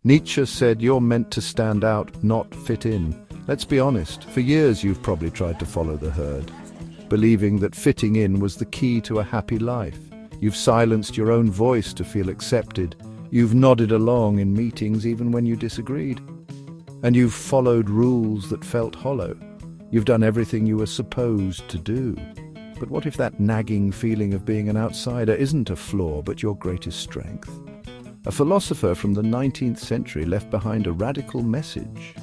Nietzsche said you're meant to stand out, not fit in. Let's be honest, for years you've probably tried to follow the herd, believing that fitting in was the key to a happy life. You've silenced your own voice to feel accepted. You've nodded along in meetings even when you disagreed. And you've followed rules that felt hollow. You've done everything you were supposed to do. But what if that nagging feeling of being an outsider isn't a flaw but your greatest strength? A philosopher from the 19th century left behind a radical message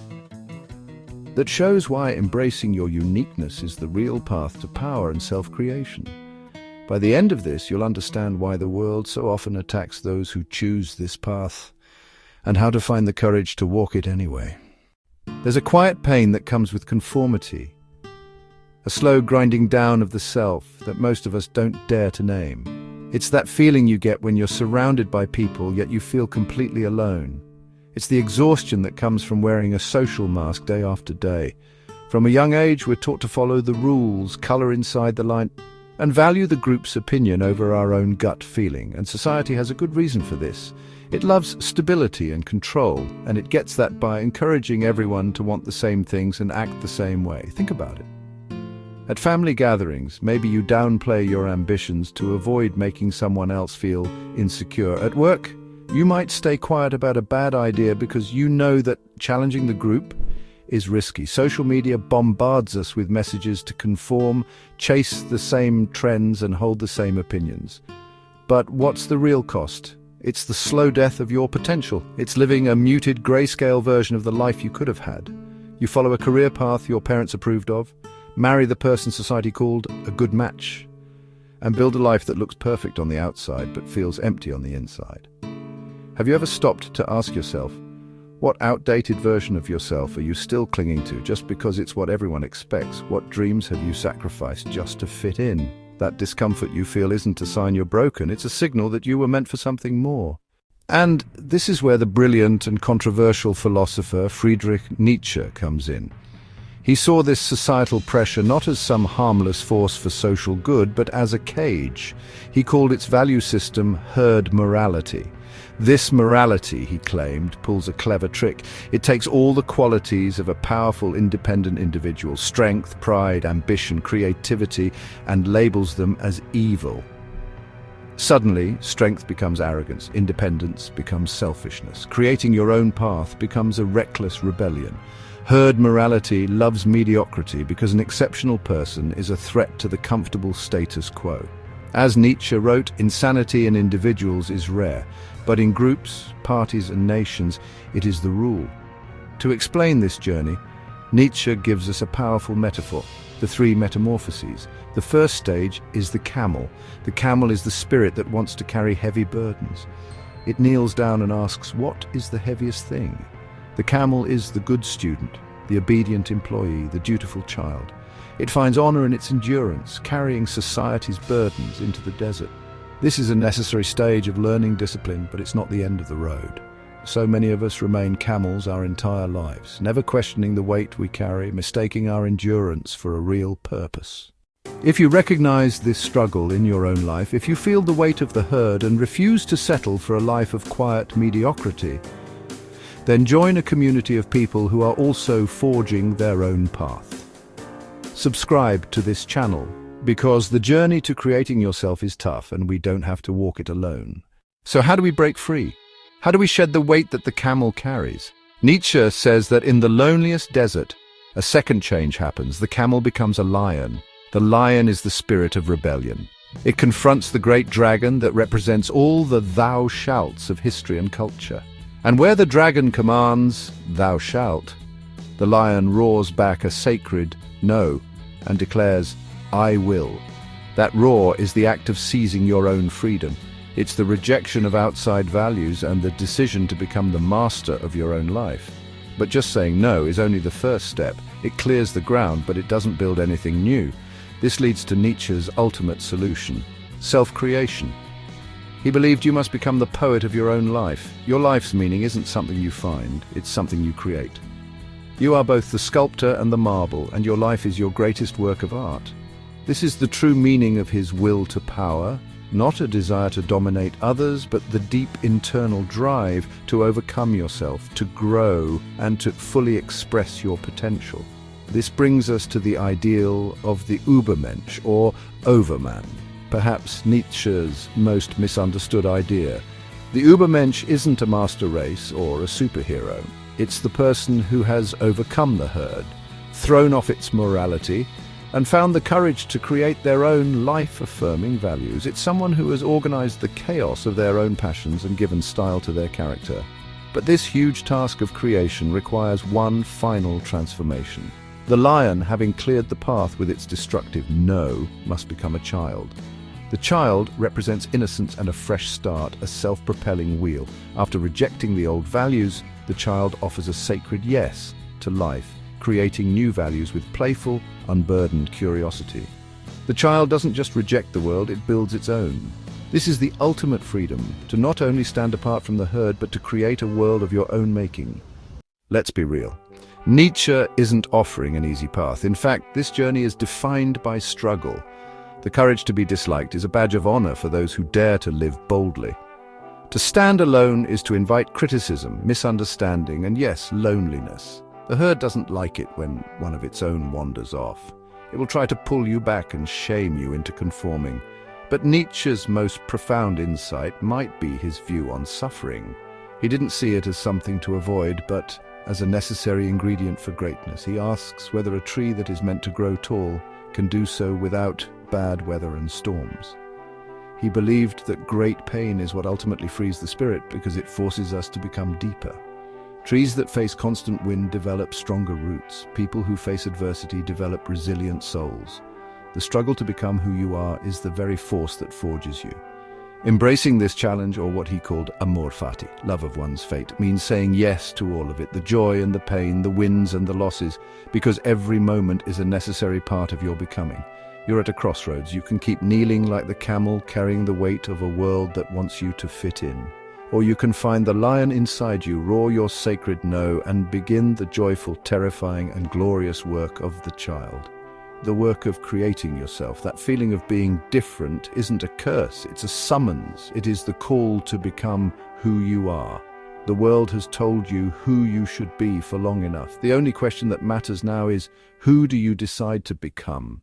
that shows why embracing your uniqueness is the real path to power and self-creation. By the end of this, you'll understand why the world so often attacks those who choose this path, and how to find the courage to walk it anyway. There's a quiet pain that comes with conformity, a slow grinding down of the self that most of us don't dare to name. It's that feeling you get when you're surrounded by people, yet you feel completely alone. It's the exhaustion that comes from wearing a social mask day after day. From a young age, we're taught to follow the rules, color inside the line, and value the group's opinion over our own gut feeling. And society has a good reason for this. It loves stability and control, and it gets that by encouraging everyone to want the same things and act the same way. Think about it. At family gatherings, maybe you downplay your ambitions to avoid making someone else feel insecure. At work, you might stay quiet about a bad idea because you know that challenging the group is risky. Social media bombards us with messages to conform, chase the same trends, and hold the same opinions. But what's the real cost? It's the slow death of your potential. It's living a muted, grayscale version of the life you could have had. You follow a career path your parents approved of, marry the person society called a good match, and build a life that looks perfect on the outside but feels empty on the inside. Have you ever stopped to ask yourself, what outdated version of yourself are you still clinging to just because it's what everyone expects? What dreams have you sacrificed just to fit in? That discomfort you feel isn't a sign you're broken, it's a signal that you were meant for something more. And this is where the brilliant and controversial philosopher Friedrich Nietzsche comes in. He saw this societal pressure not as some harmless force for social good, but as a cage. He called its value system herd morality. This morality, he claimed, pulls a clever trick. It takes all the qualities of a powerful, independent individual, strength, pride, ambition, creativity, and labels them as evil. Suddenly, strength becomes arrogance, independence becomes selfishness. Creating your own path becomes a reckless rebellion. Herd morality loves mediocrity because an exceptional person is a threat to the comfortable status quo. As Nietzsche wrote, insanity in individuals is rare, but in groups, parties, and nations, it is the rule. To explain this journey, Nietzsche gives us a powerful metaphor, the three metamorphoses. The first stage is the camel. The camel is the spirit that wants to carry heavy burdens. It kneels down and asks, what is the heaviest thing? The camel is the good student, the obedient employee, the dutiful child. It finds honor in its endurance, carrying society's burdens into the desert. This is a necessary stage of learning discipline, but it's not the end of the road. So many of us remain camels our entire lives, never questioning the weight we carry, mistaking our endurance for a real purpose. If you recognize this struggle in your own life, if you feel the weight of the herd and refuse to settle for a life of quiet mediocrity, then join a community of people who are also forging their own path. Subscribe to this channel, because the journey to creating yourself is tough and we don't have to walk it alone. So how do we break free? How do we shed the weight that the camel carries? Nietzsche says that in the loneliest desert, a second change happens. The camel becomes a lion. The lion is the spirit of rebellion. It confronts the great dragon that represents all the thou shalts of history and culture. And where the dragon commands, thou shalt, the lion roars back a sacred no and declares, I will. That roar is the act of seizing your own freedom. It's the rejection of outside values and the decision to become the master of your own life. But just saying no is only the first step. It clears the ground, but it doesn't build anything new. This leads to Nietzsche's ultimate solution, self-creation. He believed you must become the poet of your own life. Your life's meaning isn't something you find, it's something you create. You are both the sculptor and the marble, and your life is your greatest work of art. This is the true meaning of his will to power, Not a desire to dominate others, but the deep internal drive to overcome yourself, to grow, and to fully express your potential. This brings us to the ideal of the Übermensch, or Overman, perhaps Nietzsche's most misunderstood idea. The Übermensch isn't a master race or a superhero. It's the person who has overcome the herd, thrown off its morality, and found the courage to create their own life-affirming values. It's someone who has organized the chaos of their own passions and given style to their character. But this huge task of creation requires one final transformation. The lion, having cleared the path with its destructive no, must become a child. The child represents innocence and a fresh start, a self-propelling wheel. After rejecting the old values, the child offers a sacred yes to life, creating new values with playful, unburdened curiosity. The child doesn't just reject the world, it builds its own. This is the ultimate freedom, to not only stand apart from the herd, but to create a world of your own making. Let's be real. Nietzsche isn't offering an easy path. In fact, this journey is defined by struggle. The courage to be disliked is a badge of honor for those who dare to live boldly. To stand alone is to invite criticism, misunderstanding, and yes, loneliness. The herd doesn't like it when one of its own wanders off. It will try to pull you back and shame you into conforming. But Nietzsche's most profound insight might be his view on suffering. He didn't see it as something to avoid, but as a necessary ingredient for greatness. He asks whether a tree that is meant to grow tall can do so without bad weather and storms. He believed that great pain is what ultimately frees the spirit because it forces us to become deeper. Trees that face constant wind develop stronger roots. People who face adversity develop resilient souls. The struggle to become who you are is the very force that forges you. Embracing this challenge, or what he called amor fati, love of one's fate, means saying yes to all of it, the joy and the pain, the wins and the losses, because every moment is a necessary part of your becoming. You're at a crossroads. You can keep kneeling like the camel, carrying the weight of a world that wants you to fit in. Or you can find the lion inside you, roar your sacred no, and begin the joyful, terrifying, and glorious work of the child. The work of creating yourself. That feeling of being different isn't a curse, it's a summons. It is the call to become who you are. The world has told you who you should be for long enough. The only question that matters now is, who do you decide to become?